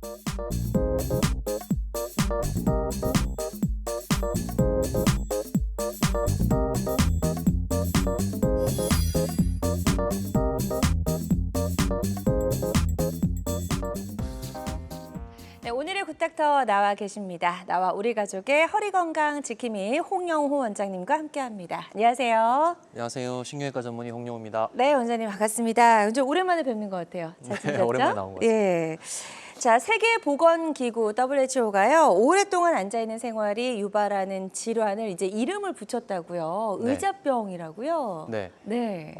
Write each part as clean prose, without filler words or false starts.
네, 오늘의 굿닥터 나와 계십니다. 나와 우리 가족의 허리 건강 지킴이 홍영호 원장님과 함께합니다. 안녕하세요. 안녕하세요. 신경외과 전문의 홍영호입니다. 네, 원장님 반갑습니다. 좀 오랜만에 뵙는 것 같아요. 잘 지내셨죠? 오랜만에 나온 것 같습니다. 예. 자, 세계보건기구 WHO가요. 오랫동안 앉아있는 생활이 유발하는 질환을 이제 이름을 붙였다고요. 네. 의자병이라고요. 네. 네.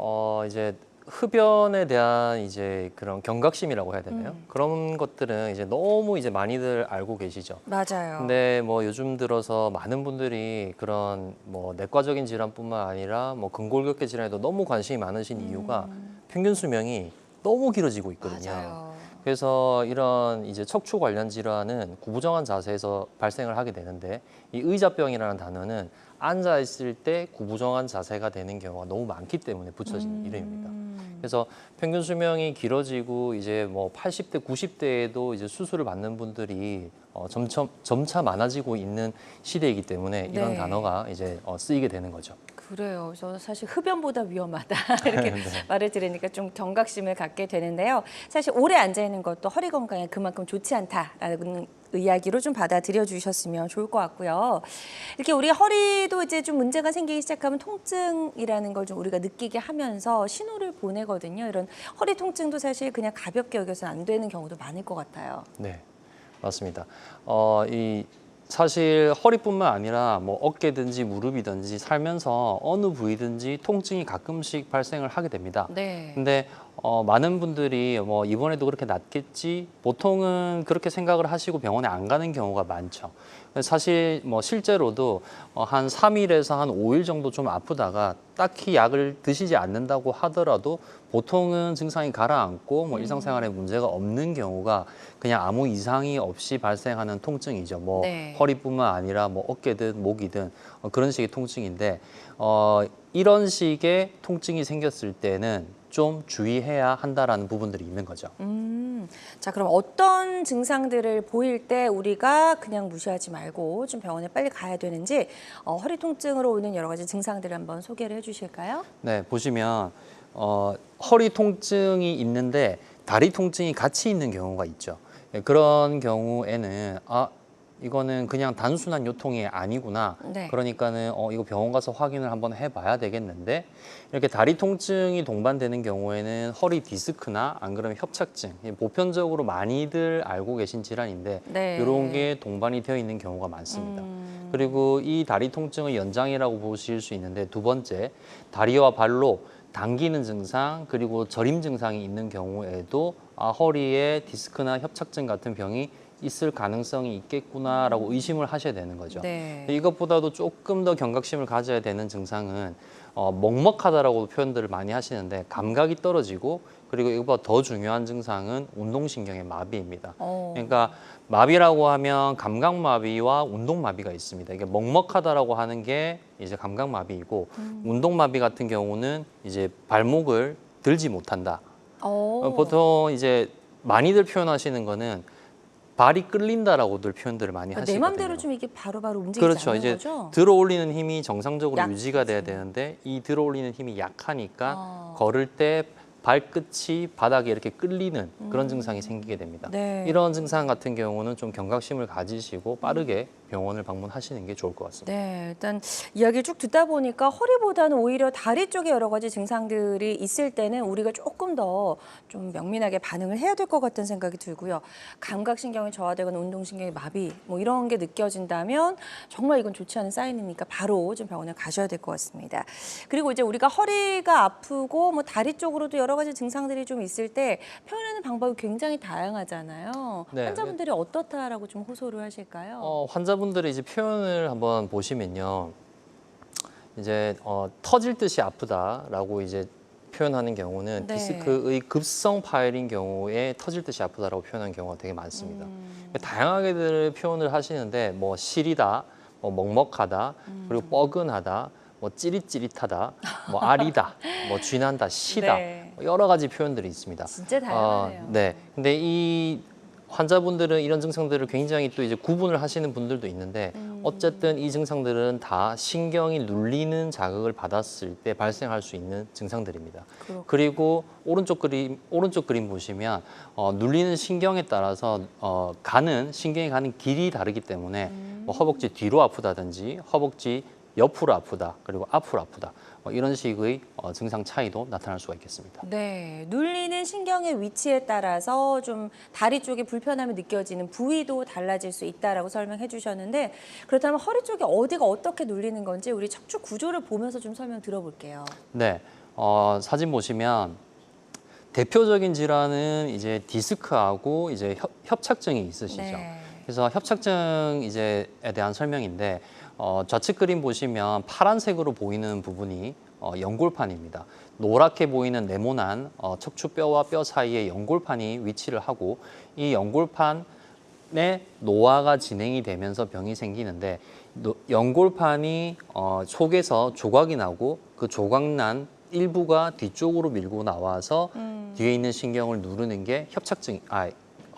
이제 흡연에 대한 이제 그런 경각심이라고 해야 되나요? 그런 것들은 이제 너무 이제 많이들 알고 계시죠. 맞아요. 근데 뭐 요즘 들어서 많은 분들이 그런 뭐 내과적인 질환뿐만 아니라 뭐 근골격계 질환에도 너무 관심이 많으신 이유가 평균 수명이 너무 길어지고 있거든요. 맞아요. 그래서 이런 이제 척추 관련 질환은 구부정한 자세에서 발생을 하게 되는데 이 의자병이라는 단어는 앉아 있을 때 구부정한 자세가 되는 경우가 너무 많기 때문에 붙여진 이름입니다. 그래서 평균 수명이 길어지고 이제 뭐 80대, 90대에도 이제 수술을 받는 분들이 점차 많아지고 있는 시대이기 때문에 이런 네. 단어가 이제 쓰이게 되는 거죠. 그래요. 저 사실 흡연보다 위험하다 이렇게 네. 말을 들으니까 좀 경각심을 갖게 되는데요. 사실 오래 앉아 있는 것도 허리 건강에 그만큼 좋지 않다라는 이야기로 좀 받아들여 주셨으면 좋을 것 같고요. 이렇게 우리 허리도 이제 좀 문제가 생기기 시작하면 통증이라는 걸 좀 우리가 느끼게 하면서 신호를 보내거든요. 이런 허리 통증도 사실 그냥 가볍게 여겨서 안 되는 경우도 많을 것 같아요. 네, 맞습니다. 사실 허리뿐만 아니라 뭐 어깨든지 무릎이든지 살면서 어느 부위든지 통증이 가끔씩 발생을 하게 됩니다. 네. 근데 많은 분들이 뭐 이번에도 그렇게 낫겠지 보통은 그렇게 생각을 하시고 병원에 안 가는 경우가 많죠. 사실 뭐 실제로도 한 3일에서 한 5일 정도 좀 아프다가 딱히 약을 드시지 않는다고 하더라도 보통은 증상이 가라앉고 뭐 일상생활에 문제가 없는 경우가 그냥 아무 이상이 없이 발생하는 통증이죠. 뭐 네. 허리뿐만 아니라 뭐 어깨든 목이든 그런 식의 통증인데 이런 식의 통증이 생겼을 때는 좀 주의해야 한다라는 부분들이 있는 거죠. 자, 그럼 어떤 증상들을 보일 때 우리가 그냥 무시하지 말고 좀 병원에 빨리 가야 되는지 허리 통증으로 오는 여러 가지 증상들을 한번 소개를 해주실까요? 네, 보시면 허리 통증이 있는데 다리 통증이 같이 있는 경우가 있죠. 예, 그런 경우에는 이거는 그냥 단순한 요통이 아니구나. 네. 그러니까는 이거 병원 가서 확인을 한번 해봐야 되겠는데 이렇게 다리 통증이 동반되는 경우에는 허리 디스크나 안 그러면 협착증, 보편적으로 많이들 알고 계신 질환인데 네. 이런 게 동반이 되어 있는 경우가 많습니다. 그리고 이 다리 통증의 연장이라고 보실 수 있는데 두 번째, 다리와 발로 당기는 증상 그리고 저림 증상이 있는 경우에도 허리에 디스크나 협착증 같은 병이 있을 가능성이 있겠구나라고 의심을 하셔야 되는 거죠. 네. 이것보다도 조금 더 경각심을 가져야 되는 증상은 먹먹하다라고 표현들을 많이 하시는데 감각이 떨어지고 그리고 이것보다 더 중요한 증상은 운동신경의 마비입니다. 그러니까 마비라고 하면 감각마비와 운동마비가 있습니다. 이게 먹먹하다라고 하는 게 이제 감각마비이고 운동마비 같은 경우는 이제 발목을 들지 못한다. 보통 이제 많이들 표현하시는 거는 발이 끌린다라고들 표현들을 많이 내 하시거든요. 맘대로 좀 이게 바로바로 움직이지 그렇죠. 않는 이제 거죠? 들어 올리는 힘이 정상적으로 약하죠. 유지가 돼야 되는데 이 들어 올리는 힘이 약하니까 어. 걸을 때 발끝이 바닥에 이렇게 끌리는 그런 증상이 생기게 됩니다. 네. 이런 증상 같은 경우는 좀 경각심을 가지시고 빠르게 병원을 방문하시는 게 좋을 것 같습니다. 네, 일단 이야기를 쭉 듣다 보니까 허리보다는 오히려 다리 쪽에 여러 가지 증상들이 있을 때는 우리가 조금 더 좀 명민하게 반응을 해야 될 것 같은 생각이 들고요. 감각신경이 저하되거나 운동신경의 마비 뭐 이런 게 느껴진다면 정말 이건 좋지 않은 사인이니까 바로 좀 병원에 가셔야 될 것 같습니다. 그리고 이제 우리가 허리가 아프고 뭐 다리 쪽으로도 여러 가지 증상들이 좀 있을 때 표현하는 방법이 굉장히 다양하잖아요. 네. 환자분들이 어떻다라고 좀 호소를 하실까요? 환자분들의 이제 표현을 한번 보시면요. 이제 터질 듯이 아프다라고 이제 표현하는 경우는 네. 디스크의 급성 파열인 경우에 터질 듯이 아프다라고 표현하는 경우가 되게 많습니다. 다양하게들 표현을 하시는데 뭐 시리다, 뭐 먹먹하다, 그리고 뻐근하다, 뭐 찌릿찌릿하다, 뭐 아리다, 뭐 쥐난다, 시다 네. 여러 가지 표현들이 있습니다. 진짜 다양하네요. 네. 근데 이 환자분들은 이런 증상들을 굉장히 또 이제 구분을 하시는 분들도 있는데 어쨌든 이 증상들은 다 신경이 눌리는 자극을 받았을 때 발생할 수 있는 증상들입니다. 그리고 오른쪽 그림 보시면 눌리는 신경에 따라서 신경이 가는 길이 다르기 때문에 뭐 허벅지 뒤로 아프다든지 허벅지 옆으로 아프다, 그리고 앞으로 아프다. 이런 식의 증상 차이도 나타날 수가 있겠습니다. 네, 눌리는 신경의 위치에 따라서 좀 다리 쪽에 불편함이 느껴지는 부위도 달라질 수 있다라고 설명해 주셨는데 그렇다면 허리 쪽에 어디가 어떻게 눌리는 건지 우리 척추 구조를 보면서 좀 설명 들어볼게요. 네, 사진 보시면 대표적인 질환은 이제 디스크하고 이제 협착증이 있으시죠. 네. 그래서 협착증 이제에 대한 설명인데 좌측 그림 보시면 파란색으로 보이는 부분이 연골판입니다. 노랗게 보이는 네모난 척추뼈와 뼈 사이에 연골판이 위치를 하고 이 연골판에 노화가 진행이 되면서 병이 생기는데 연골판이 속에서 조각이 나고 그 조각난 일부가 뒤쪽으로 밀고 나와서 뒤에 있는 신경을 누르는 게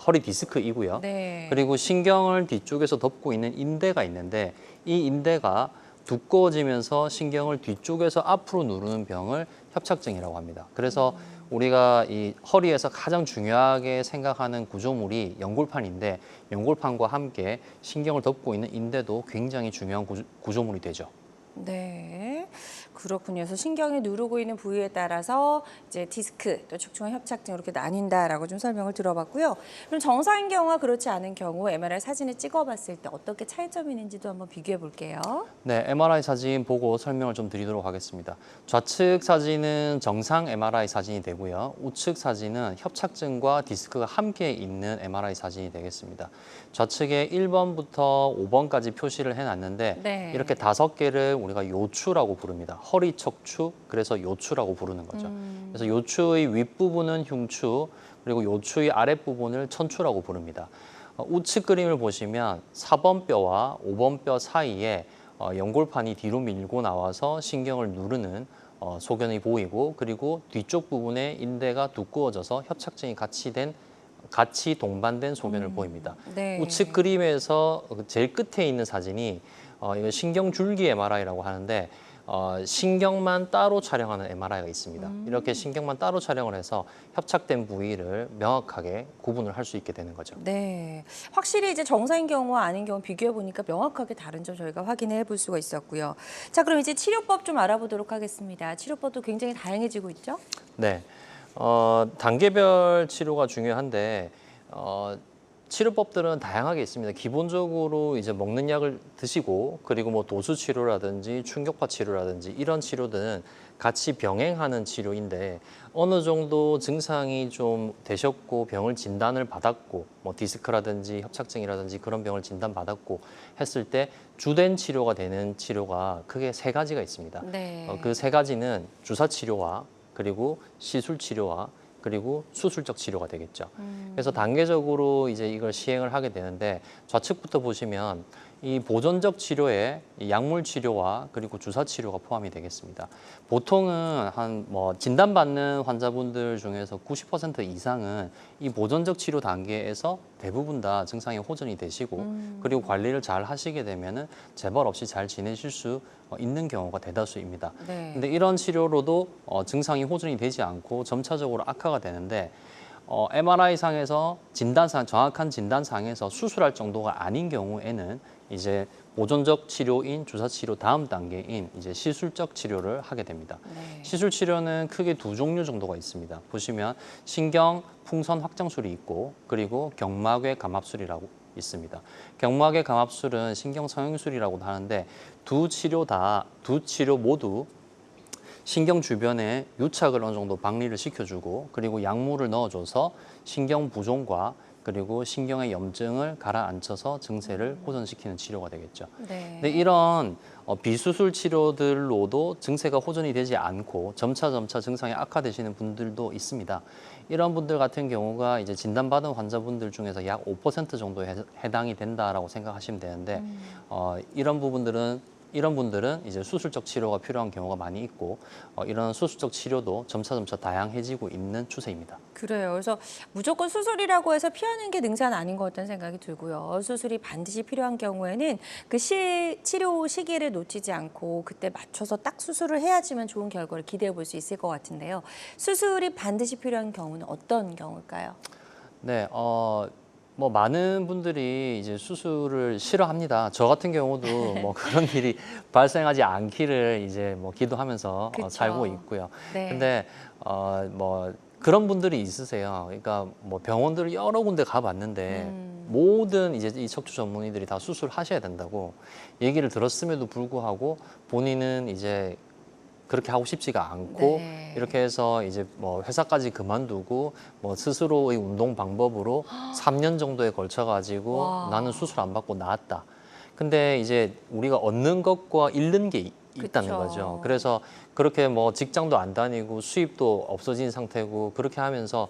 허리 디스크이고요. 네. 그리고 신경을 뒤쪽에서 덮고 있는 인대가 있는데 이 인대가 두꺼워지면서 신경을 뒤쪽에서 앞으로 누르는 병을 협착증이라고 합니다. 그래서 우리가 이 허리에서 가장 중요하게 생각하는 구조물이 연골판인데 연골판과 함께 신경을 덮고 있는 인대도 굉장히 중요한 구조물이 되죠. 네, 그렇군요. 그래서 신경이 누르고 있는 부위에 따라서 이제 디스크 또 척추관 협착증 이렇게 나뉜다라고 좀 설명을 들어봤고요. 그럼 정상인 경우와 그렇지 않은 경우 MRI 사진을 찍어봤을 때 어떻게 차이점이 있는지도 한번 비교해 볼게요. 네, MRI 사진 보고 설명을 좀 드리도록 하겠습니다. 좌측 사진은 정상 MRI 사진이 되고요. 우측 사진은 협착증과 디스크가 함께 있는 MRI 사진이 되겠습니다. 좌측에 1번부터 5번까지 표시를 해놨는데 네. 이렇게 5개를 우리가 요추라고 부릅니다. 허리 척추, 그래서 요추라고 부르는 거죠. 그래서 요추의 윗부분은 흉추, 그리고 요추의 아랫부분을 천추라고 부릅니다. 우측 그림을 보시면 4번 뼈와 5번 뼈 사이에 연골판이 뒤로 밀고 나와서 신경을 누르는 소견이 보이고 그리고 뒤쪽 부분에 인대가 두꺼워져서 협착증이 같이 동반된 소견을 보입니다. 네. 우측 그림에서 제일 끝에 있는 사진이 이거 신경줄기 MRI라고 하는데 신경만 따로 촬영하는 MRI가 있습니다. 이렇게 신경만 따로 촬영을 해서 협착된 부위를 명확하게 구분을 할 수 있게 되는 거죠. 네, 확실히 이제 정상인 경우와 아닌 경우 비교해 보니까 명확하게 다른 점 저희가 확인해 볼 수가 있었고요. 자, 그럼 이제 치료법 좀 알아보도록 하겠습니다. 치료법도 굉장히 다양해지고 있죠? 네, 단계별 치료가 중요한데 치료법들은 다양하게 있습니다. 기본적으로 이제 먹는 약을 드시고 그리고 뭐 도수 치료라든지 충격파 치료라든지 이런 치료들은 같이 병행하는 치료인데 어느 정도 증상이 좀 되셨고 병을 진단을 받았고 뭐 디스크라든지 협착증이라든지 그런 병을 진단받았고 했을 때 주된 치료가 되는 치료가 크게 3가지가 있습니다. 네. 그 3가지는 주사 치료와 그리고 시술 치료와 그리고 수술적 치료가 되겠죠. 그래서 단계적으로 이제 이걸 시행을 하게 되는데 좌측부터 보시면 이 보존적 치료에 이 약물 치료와 그리고 주사 치료가 포함이 되겠습니다. 보통은 진단받는 환자분들 중에서 90% 이상은 이 보존적 치료 단계에서 대부분 다 증상이 호전이 되시고 그리고 관리를 잘 하시게 되면은 재발 없이 잘 지내실 수 있는 경우가 대다수입니다. 네. 근데 이런 치료로도 증상이 호전이 되지 않고 점차적으로 악화가 되는데 MRI상에서 정확한 진단상에서 수술할 정도가 아닌 경우에는 이제 보존적 치료인 주사 치료 다음 단계인 이제 시술적 치료를 하게 됩니다. 네. 시술 치료는 크게 2종류 정도가 있습니다. 보시면 신경 풍선 확장술이 있고 그리고 경막외 감압술이라고 있습니다. 경막외 감압술은 신경 성형술이라고도 하는데 두 치료 모두 신경 주변에 유착을 어느 정도 박리를 시켜주고 그리고 약물을 넣어줘서 신경 부종과 그리고 신경의 염증을 가라앉혀서 증세를 호전시키는 치료가 되겠죠. 네. 근데 이런 비수술 치료들로도 증세가 호전이 되지 않고 점차 증상이 악화되시는 분들도 있습니다. 이런 분들 같은 경우가 이제 진단받은 환자분들 중에서 약 5% 정도에 해당이 된다라고 생각하시면 되는데 이런 부분들은 이런 분들은 이제 수술적 치료가 필요한 경우가 많이 있고 이런 수술적 치료도 점차 다양해지고 있는 추세입니다. 그래요. 그래서 무조건 수술이라고 해서 피하는 게 능사는 아닌 것 같다는 생각이 들고요. 수술이 반드시 필요한 경우에는 그 치료 시기를 놓치지 않고 그때 맞춰서 딱 수술을 해야지만 좋은 결과를 기대해 볼 수 있을 것 같은데요. 수술이 반드시 필요한 경우는 어떤 경우일까요? 네, 뭐 많은 분들이 이제 수술을 싫어합니다. 저 같은 경우도 뭐 그런 일이 발생하지 않기를 이제 뭐 기도하면서 그쵸. 살고 있고요. 네. 근데 뭐 그런 분들이 있으세요. 그러니까 뭐 병원들 여러 군데 가봤는데 모든 이제 이 척추 전문의들이 다 수술하셔야 된다고 얘기를 들었음에도 불구하고 본인은 이제 그렇게 하고 싶지가 않고 네. 이렇게 해서 이제 뭐 회사까지 그만두고 뭐 스스로의 운동 방법으로 3년 정도에 걸쳐 가지고 와. 나는 수술 안 받고 나았다. 근데 이제 우리가 얻는 것과 잃는 게 있다는 그쵸. 거죠. 그래서 그렇게 뭐 직장도 안 다니고 수입도 없어진 상태고 그렇게 하면서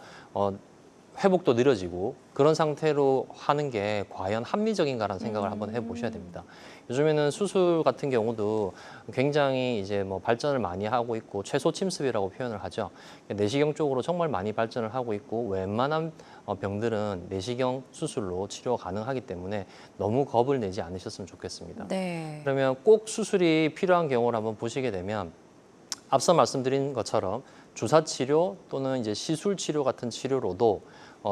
회복도 느려지고 그런 상태로 하는 게 과연 합리적인가라는 생각을 한번 해보셔야 됩니다. 요즘에는 수술 같은 경우도 굉장히 이제 뭐 발전을 많이 하고 있고 최소 침습이라고 표현을 하죠. 내시경 쪽으로 정말 많이 발전을 하고 있고 웬만한 병들은 내시경 수술로 치료가 가능하기 때문에 너무 겁을 내지 않으셨으면 좋겠습니다. 네. 그러면 꼭 수술이 필요한 경우를 한번 보시게 되면 앞서 말씀드린 것처럼 주사 치료 또는 이제 시술 치료 같은 치료로도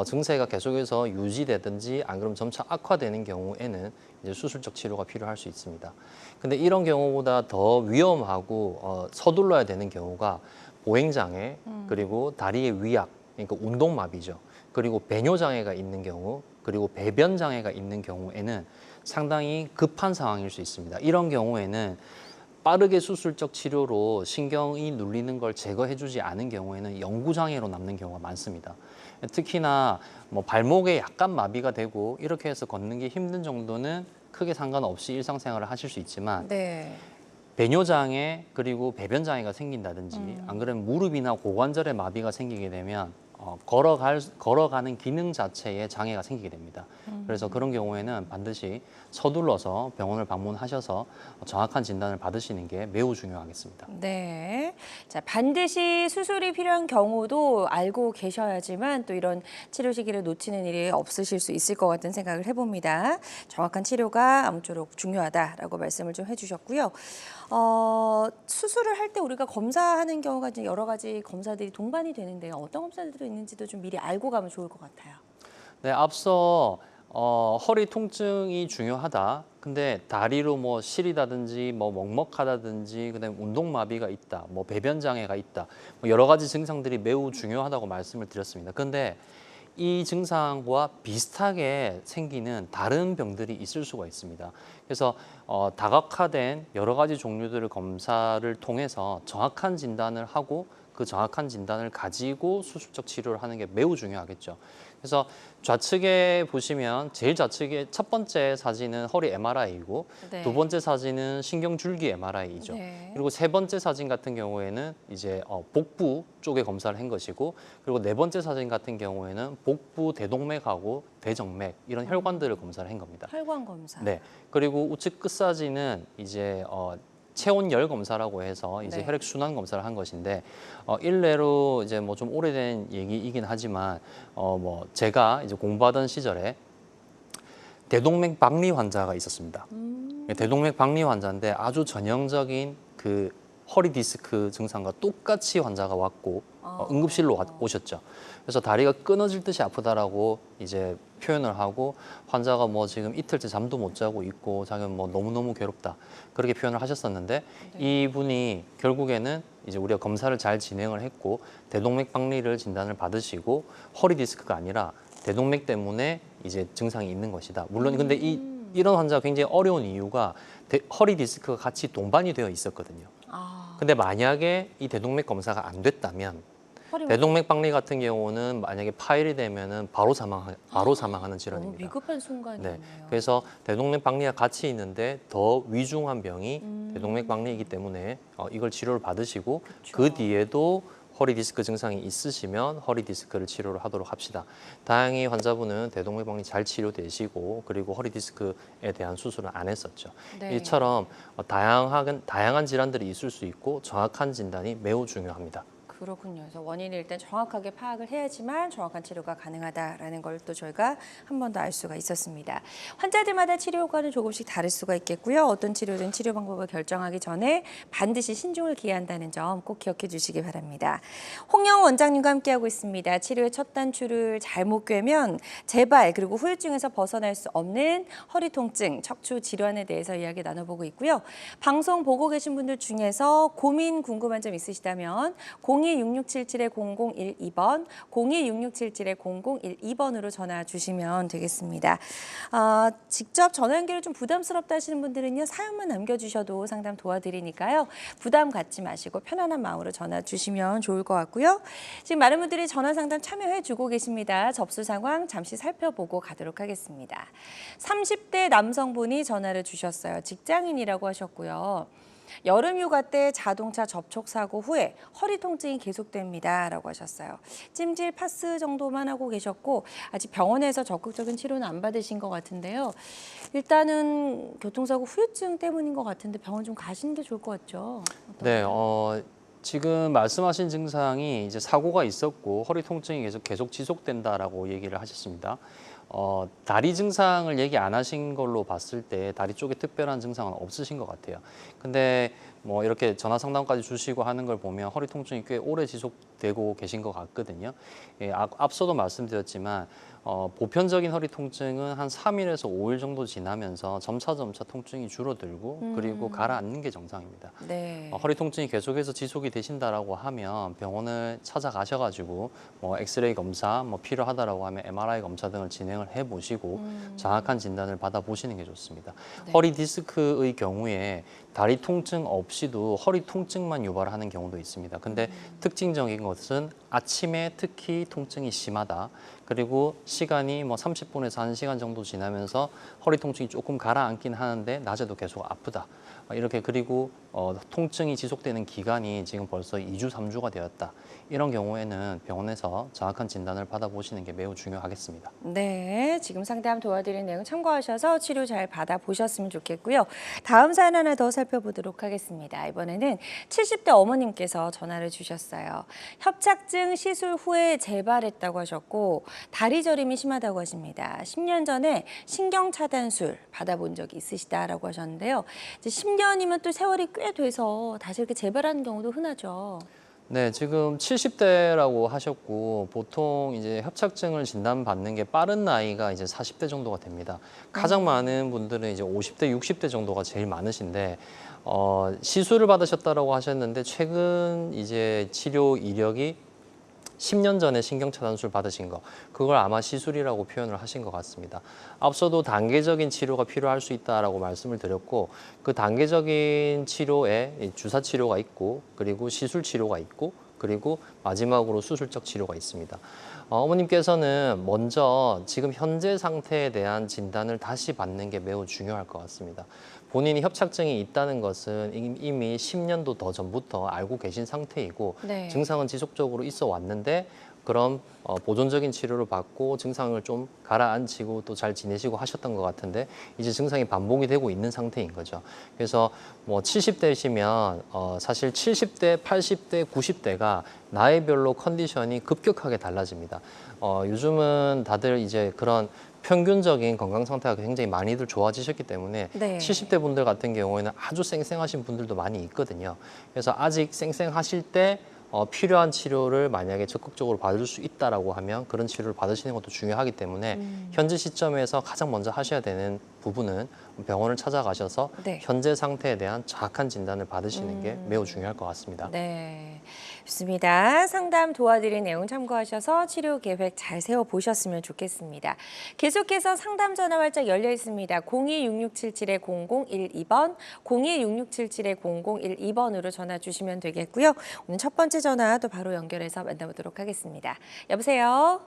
증세가 계속해서 유지되든지 안 그러면 점차 악화되는 경우에는 이제 수술적 치료가 필요할 수 있습니다. 근데 이런 경우보다 더 위험하고 서둘러야 되는 경우가 보행장애 그리고 다리의 위약 그러니까 운동마비죠. 그리고 배뇨장애가 있는 경우 그리고 배변장애가 있는 경우에는 상당히 급한 상황일 수 있습니다. 이런 경우에는 빠르게 수술적 치료로 신경이 눌리는 걸 제거해주지 않은 경우에는 영구장애로 남는 경우가 많습니다. 특히나 뭐 발목에 약간 마비가 되고 이렇게 해서 걷는 게 힘든 정도는 크게 상관없이 일상생활을 하실 수 있지만 네. 배뇨장애 그리고 배변장애가 생긴다든지 안 그러면 무릎이나 고관절에 마비가 생기게 되면 걸어가는 기능 자체에 장애가 생기게 됩니다. 그래서 그런 경우에는 반드시 서둘러서 병원을 방문하셔서 정확한 진단을 받으시는 게 매우 중요하겠습니다. 네. 자, 반드시 수술이 필요한 경우도 알고 계셔야지만 또 이런 치료 시기를 놓치는 일이 없으실 수 있을 것 같은 생각을 해봅니다. 정확한 치료가 아무쪼록 중요하다라고 말씀을 좀 해주셨고요. 수술을 할 때 우리가 검사하는 경우가 이제 여러 가지 검사들이 동반이 되는데요. 어떤 검사들이 있는지도 좀 미리 알고 가면 좋을 것 같아요. 네, 앞서 허리 통증이 중요하다. 근데 다리로 뭐 시리다든지 뭐 먹먹하다든지 그다음에 운동마비가 있다. 뭐 배변 장애가 있다. 뭐 여러 가지 증상들이 매우 중요하다고 말씀을 드렸습니다. 근데 이 증상과 비슷하게 생기는 다른 병들이 있을 수가 있습니다. 그래서 다각화된 여러 가지 종류들의 검사를 통해서 정확한 진단을 하고 그 정확한 진단을 가지고 수술적 치료를 하는 게 매우 중요하겠죠. 그래서 좌측에 보시면 제일 좌측에 첫 번째 사진은 허리 MRI이고 네. 두 번째 사진은 신경줄기 MRI이죠. 네. 그리고 세 번째 사진 같은 경우에는 이제 복부 쪽에 검사를 한 것이고 그리고 네 번째 사진 같은 경우에는 복부 대동맥하고 대정맥 이런 혈관들을 검사를 한 겁니다. 혈관 검사. 네. 그리고 우측 끝 사진은 이제 체온열 검사라고 해서 이제 네. 혈액 순환 검사를 한 것인데 일례로 이제 뭐 좀 오래된 얘기이긴 하지만 뭐 제가 이제 공부하던 시절에 대동맥 박리 환자가 있었습니다. 대동맥 박리 환자인데 아주 전형적인 그 허리 디스크 증상과 똑같이 환자가 왔고 응급실로 오셨죠. 그래서 다리가 끊어질 듯이 아프다라고 이제 표현을 하고 환자가 뭐 지금 이틀째 잠도 못 자고 있고 자기는 뭐 너무너무 괴롭다 그렇게 표현을 하셨었는데 이분이 결국에는 이제 우리가 검사를 잘 진행을 했고 대동맥 박리를 진단을 받으시고 허리 디스크가 아니라 대동맥 때문에 이제 증상이 있는 것이다. 물론 근데 이런 환자가 굉장히 어려운 이유가 허리 디스크가 같이 동반이 되어 있었거든요. 근데 만약에 이 대동맥 검사가 안 됐다면 대동맥 박리 같은 경우는 만약에 파열이 되면은 바로 사망하는 너무 질환입니다. 위급한 순간이네요. 네, 그래서 대동맥 박리가 같이 있는데 더 위중한 병이 대동맥 박리이기 때문에 이걸 치료를 받으시고 그 뒤에도 허리 디스크 증상이 있으시면 허리 디스크를 치료를 하도록 합시다. 다행히 환자분은 대동맥박이 잘 치료되시고 그리고 허리 디스크에 대한 수술은 안 했었죠. 네. 이처럼 다양한 질환들이 있을 수 있고 정확한 진단이 매우 중요합니다. 그렇군요. 그래서 원인을 일단 정확하게 파악을 해야지만 정확한 치료가 가능하다라는 걸 또 저희가 한 번 더 알 수가 있었습니다. 환자들마다 치료 효과는 조금씩 다를 수가 있겠고요. 어떤 치료든 치료 방법을 결정하기 전에 반드시 신중을 기한다는 점 꼭 기억해 주시기 바랍니다. 홍영 원장님과 함께하고 있습니다. 치료의 첫 단추를 잘못 꿰면 재발 그리고 후유증에서 벗어날 수 없는 허리 통증, 척추 질환에 대해서 이야기 나눠보고 있고요. 방송 보고 계신 분들 중에서 고민 궁금한 점 있으시다면 02-6677-0012번, 02-6677-0012번으로 전화 주시면 되겠습니다. 직접 전화 연결이 좀 부담스럽다 하시는 분들은요, 사연만 남겨주셔도 상담 도와드리니까요. 부담 갖지 마시고 편안한 마음으로 전화 주시면 좋을 것 같고요. 지금 많은 분들이 전화 상담 참여해주고 계십니다. 접수 상황 잠시 살펴보고 가도록 하겠습니다. 30대 남성분이 전화를 주셨어요. 직장인이라고 하셨고요. 여름 휴가 때 자동차 접촉 사고 후에 허리 통증이 계속됩니다 라고 하셨어요. 찜질 파스 정도만 하고 계셨고 아직 병원에서 적극적인 치료는 안 받으신 것 같은데요. 일단은 교통사고 후유증 때문인 것 같은데 병원 좀 가시는 게 좋을 것 같죠? 네, 지금 말씀하신 증상이 이제 사고가 있었고 허리 통증이 계속 지속된다라고 얘기를 하셨습니다. 다리 증상을 얘기 안 하신 걸로 봤을 때 다리 쪽에 특별한 증상은 없으신 것 같아요. 근데 뭐 이렇게 전화 상담까지 주시고 하는 걸 보면 허리 통증이 꽤 오래 지속되고 계신 것 같거든요. 예, 앞서도 말씀드렸지만 보편적인 허리 통증은 한 3일에서 5일 정도 지나면서 점차 통증이 줄어들고 그리고 가라앉는 게 정상입니다. 네. 허리 통증이 계속해서 지속이 되신다라고 하면 병원을 찾아가셔가지고 뭐 엑스레이 검사, 뭐 필요하다라고 하면 MRI 검사 등을 진행을 해보시고 정확한 진단을 받아보시는 게 좋습니다. 네. 허리 디스크의 경우에 다리 통증 없이도 허리 통증만 유발하는 경우도 있습니다. 근데 특징적인 것은 아침에 특히 통증이 심하다. 그리고 시간이 뭐 30분에서 1시간 정도 지나면서 허리 통증이 조금 가라앉긴 하는데 낮에도 계속 아프다. 이렇게 그리고 통증이 지속되는 기간이 지금 벌써 2주, 3주가 되었다. 이런 경우에는 병원에서 정확한 진단을 받아보시는 게 매우 중요하겠습니다. 네, 지금 상담 도와드린 내용 참고하셔서 치료 잘 받아보셨으면 좋겠고요. 다음 사연 하나 더 살펴보도록 하겠습니다. 이번에는 70대 어머님께서 전화를 주셨어요. 협착증 시술 후에 재발했다고 하셨고 다리 저림이 심하다고 하십니다. 10년 전에 신경차단술 받아본 적이 있으시다라고 하셨는데요. 이제 10년이면 또 세월이 꽤 돼서 다시 이렇게 재발하는 경우도 흔하죠. 네, 지금 70대라고 하셨고 보통 이제 협착증을 진단받는 게 빠른 나이가 이제 40대 정도가 됩니다. 가장 많은 분들은 이제 50대, 60대 정도가 제일 많으신데 시술을 받으셨다라고 하셨는데 최근 이제 치료 이력이 10년 전에 신경차단술 받으신 거, 그걸 아마 시술이라고 표현을 하신 것 같습니다. 앞서도 단계적인 치료가 필요할 수 있다라고 말씀을 드렸고, 그 단계적인 치료에 주사 치료가 있고, 그리고 시술 치료가 있고, 그리고 마지막으로 수술적 치료가 있습니다. 어머님께서는 먼저 지금 현재 상태에 대한 진단을 다시 받는 게 매우 중요할 것 같습니다. 본인이 협착증이 있다는 것은 이미 10년도 더 전부터 알고 계신 상태이고 네. 증상은 지속적으로 있어 왔는데 그런 보존적인 치료를 받고 증상을 좀 가라앉히고 또 잘 지내시고 하셨던 것 같은데 이제 증상이 반복이 되고 있는 상태인 거죠. 그래서 뭐 70대시면 사실 70대, 80대, 90대가 나이별로 컨디션이 급격하게 달라집니다. 요즘은 다들 이제 그런 평균적인 건강 상태가 굉장히 많이들 좋아지셨기 때문에 네. 70대 분들 같은 경우에는 아주 쌩쌩하신 분들도 많이 있거든요. 그래서 아직 쌩쌩하실 때 필요한 치료를 만약에 적극적으로 받을 수 있다라고 하면 그런 치료를 받으시는 것도 중요하기 때문에 현재 시점에서 가장 먼저 하셔야 되는 부분은 병원을 찾아가셔서 네. 현재 상태에 대한 정확한 진단을 받으시는 게 매우 중요할 것 같습니다. 네, 좋습니다. 상담 도와드린 내용 참고하셔서 치료 계획 잘 세워보셨으면 좋겠습니다. 계속해서 상담 전화 활짝 열려 있습니다. 02-6677-0012번, 02-6677-0012번으로 전화 주시면 되겠고요. 오늘 첫 번째 전화 또 바로 연결해서 만나보도록 하겠습니다. 여보세요?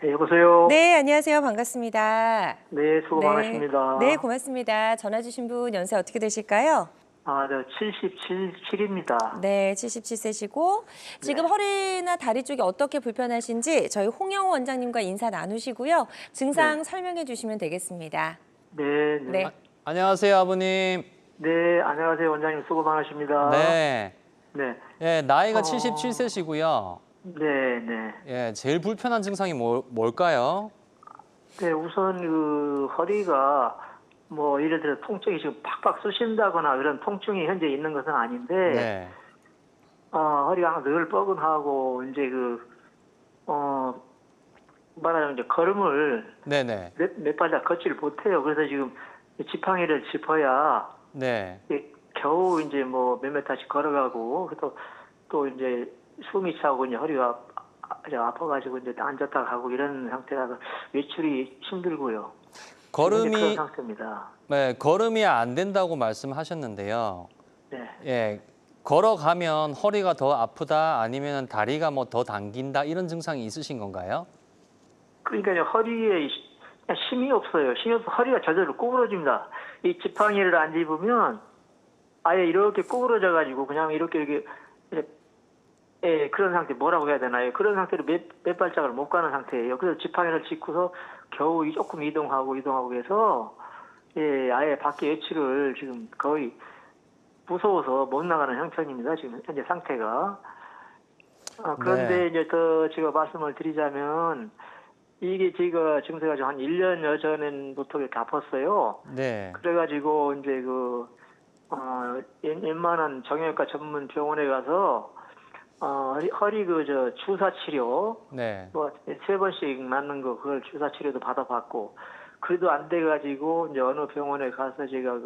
네, 여보세요. 네, 안녕하세요. 반갑습니다. 네, 수고 네. 많으십니다. 네, 고맙습니다. 전화 주신 분 연세 어떻게 되실까요? 저 77입니다. 네, 77세시고 지금 허리나 다리 쪽이 어떻게 불편하신지 저희 홍영호 원장님과 인사 나누시고요. 증상 네. 설명해 주시면 되겠습니다. 네, 네. 네. 안녕하세요, 아버님. 네, 안녕하세요. 원장님 수고 많으십니다. 네. 네. 예, 나이가 77세시고요. 네, 네. 예, 제일 불편한 증상이 뭘까요? 네, 우선 그 허리가 뭐 예를 들어 통증이 지금 팍팍 쑤신다거나 그런 통증이 현재 있는 것은 아닌데 네. 허리가 늘 뻐근하고 이제 말하자면 이제 걸음을 네네. 몇 발짝 걷지를 못해요. 그래서 지금 지팡이를 짚어야 네. 겨우 이제 뭐 몇몇 다시 걸어가고 또 이제 숨이 차고 이제 허리가 아파가지고 이제 앉았다 가고 이런 상태라서 외출이 힘들고요. 그런 걸음이 상태입니다. 네, 걸음이 안 된다고 말씀하셨는데요. 네. 예. 걸어가면 허리가 더 아프다 아니면 다리가 뭐 더 당긴다 이런 증상이 있으신 건가요? 그러니까 이제 허리에 힘이 없어요. 힘이 없어 허리가 저절로 구부러집니다. 이 지팡이를 안 짚으면 아예 이렇게 구부러져 가지고 그냥 이렇게 그런 상태 뭐라고 해야 되나요? 그런 상태로 몇 발짝을 못 가는 상태예요. 그래서 지팡이를 짚고서 겨우 조금 이동하고 해서 아예 밖에 외출을 지금 거의 무서워서 못 나가는 형편입니다. 지금 현재 상태가. 그런데 네. 이제 더 제가 말씀을 드리자면 이게 제가 증세가 한 1년 전부터 이렇게 아팠어요. 네. 그래가지고 이제 웬만한 정형외과 전문 병원에 가서 허리 주사 치료 네. 뭐 3번씩 맞는 거 그걸 주사 치료도 받아봤고 그래도 안 돼가지고 이제 어느 병원에 가서 제가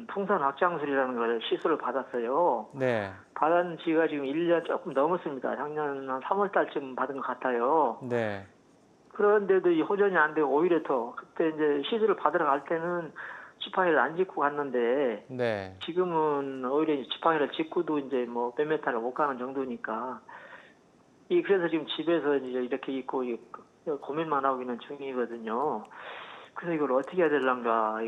풍선 확장술이라는 걸 시술을 받았어요. 네. 받은 지가 지금 1년 조금 넘었습니다. 작년 한 3월 달쯤 받은 것 같아요. 네. 그런데도 이 호전이 안 되고 오히려 더 그때 이제 시술을 받으러 갈 때는 지팡이를 안 짚고 갔는데 네. 지금은 오히려 이제 지팡이를 짚고도 이제 뭐 몇 메타를 못 가는 정도니까 그래서 지금 집에서 이제 이렇게 있고 고민만 하고 있는 중이거든요. 그래서 이걸 어떻게 해야 될란가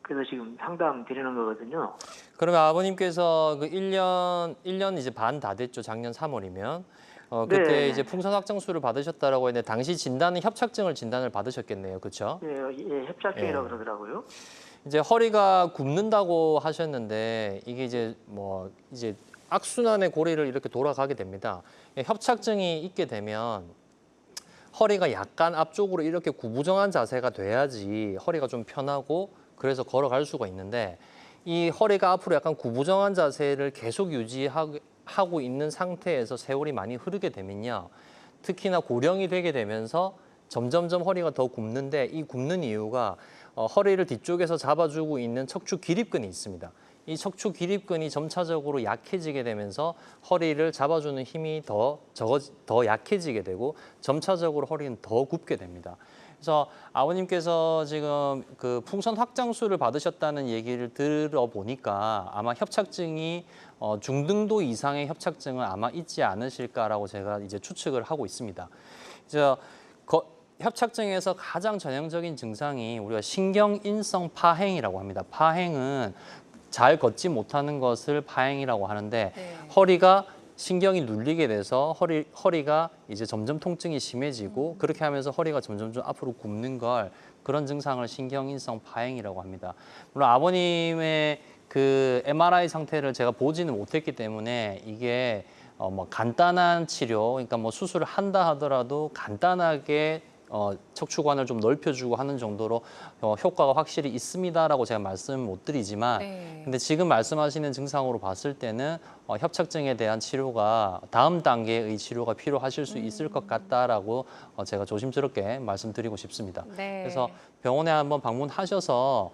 그래서 지금 상담 드리는 거거든요. 그러면 아버님께서 그 1년 이제 반 다 됐죠. 작년 3월이면. 그때 네. 이제 풍선 확장술을 받으셨다라고 했는데 당시 진단은 협착증을 진단을 받으셨겠네요. 그렇죠? 예, 협착증이라고 그러더라고요. 이제 허리가 굽는다고 하셨는데 이게 이제 이제 악순환의 고리를 이렇게 돌아가게 됩니다. 협착증이 있게 되면 허리가 약간 앞쪽으로 이렇게 구부정한 자세가 돼야지 허리가 좀 편하고 그래서 걸어갈 수가 있는데 이 허리가 앞으로 약간 구부정한 자세를 계속 유지하고 있는 상태에서 세월이 많이 흐르게 되면요. 특히나 고령이 되게 되면서 점점점 허리가 더 굽는데 이 굽는 이유가 허리를 뒤쪽에서 잡아주고 있는 척추 기립근이 있습니다. 이 척추 기립근이 점차적으로 약해지게 되면서 허리를 잡아주는 힘이 더 약해지게 되고 점차적으로 허리는 더 굽게 됩니다. 그래서 아버님께서 지금 그 풍선 확장술을 받으셨다는 얘기를 들어보니까 아마 협착증이 중등도 이상의 협착증은 아마 있지 않으실까라고 제가 이제 추측을 하고 있습니다. 그래서 협착증에서 가장 전형적인 증상이 우리가 신경인성 파행이라고 합니다. 파행은 잘 걷지 못하는 것을 파행이라고 하는데 허리가 신경이 눌리게 돼서 허리가 이제 점점 통증이 심해지고 그렇게 하면서 허리가 점점 앞으로 굽는 걸 그런 증상을 신경인성 파행이라고 합니다. 물론 아버님의 그 MRI 상태를 제가 보지는 못했기 때문에 이게 뭐 간단한 치료, 그러니까 뭐 수술을 한다 하더라도 간단하게 척추관을 좀 넓혀주고 하는 정도로 효과가 확실히 있습니다라고 제가 말씀을 못 드리지만 근데 지금 말씀하시는 증상으로 봤을 때는 협착증에 대한 치료가 다음 단계의 치료가 필요하실 수 있을 것 같다라고 제가 조심스럽게 말씀드리고 싶습니다. 그래서 병원에 한번 방문하셔서